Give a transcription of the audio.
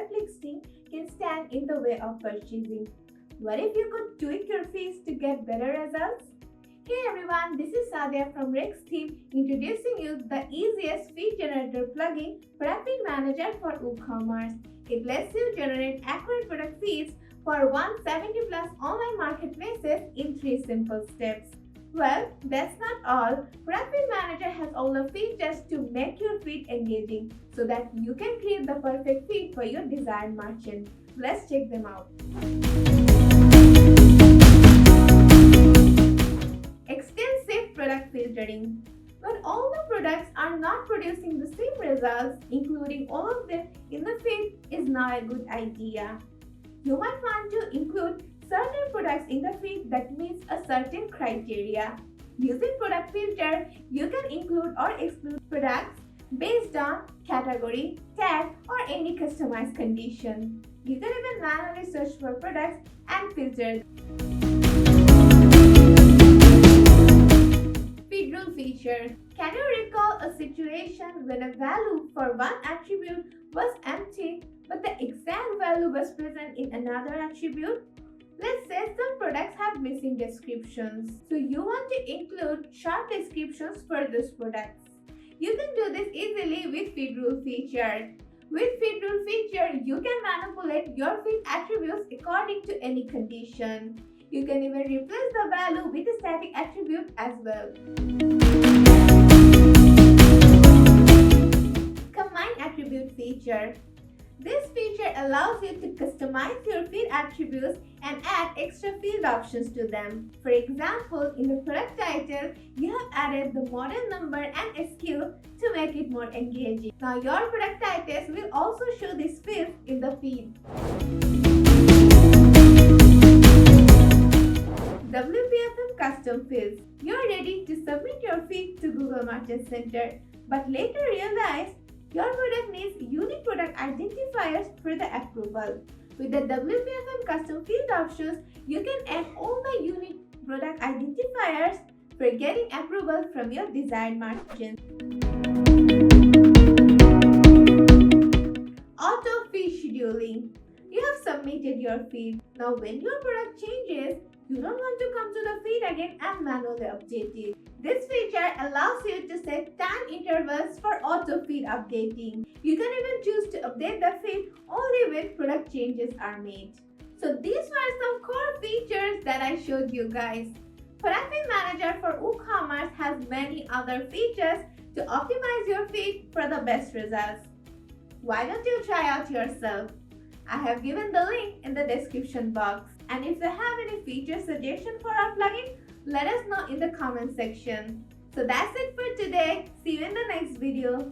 product listing can stand in the way of purchasing. What if you could tweak your feeds to get better results? Hey everyone, this is Sadia from Rex team introducing you the easiest feed generator plugin, Product Feed Manager for WooCommerce. It lets you generate accurate product feeds for 170 plus online marketplaces in 3 simple steps. Well, that's not all. Product Feed Manager has all the features to make your feed engaging so that you can create the perfect feed for your desired merchant. Let's check them out. Extensive product filtering. When all the products are not producing the same results, including all of them in the feed is not a good idea. You might want to include certain products in the feed that meets a certain criteria. Using product filter, you can include or exclude products based on category, tag, or any customized condition. You can even manually search for products and filter. Feed rule feature. Can you recall a situation when a value for one attribute was empty but the exact value was present in another attribute? Let's say some products have missing descriptions. So you want to include short descriptions for those products. You can do this easily with feed rule feature. With feed rule feature, you can manipulate your feed attributes according to any condition. You can even replace the value with a static attribute as well. Combine attribute feature. This feature allows you to customize your feed attributes and add extra field options to them. For example, in the product title, you have added the model number and SKU to make it more engaging. Now your product titles will also show this field in the feed. WPFM custom fields. You're ready to submit your feed to Google Merchant Center, but later realize your product needs unique product identifiers for the approval. With the WPFM custom field options, you can add all the unique product identifiers for getting approval from your desired merchant. Auto feed scheduling. You have submitted your feed. Now when your product changes, you don't want to come to the feed again and manually update it. This feature allows you to set time intervals for auto feed updating. You can even choose to update the feed only when product changes are made. So these were some core features that I showed you guys. Product Feed Manager for WooCommerce has many other features to optimize your feed for the best results. Why don't you try out yourself? I have given the link in the description box. And if you have any feature suggestion for our plugin, let us know in the comment section. So that's it for today. See you in the next video.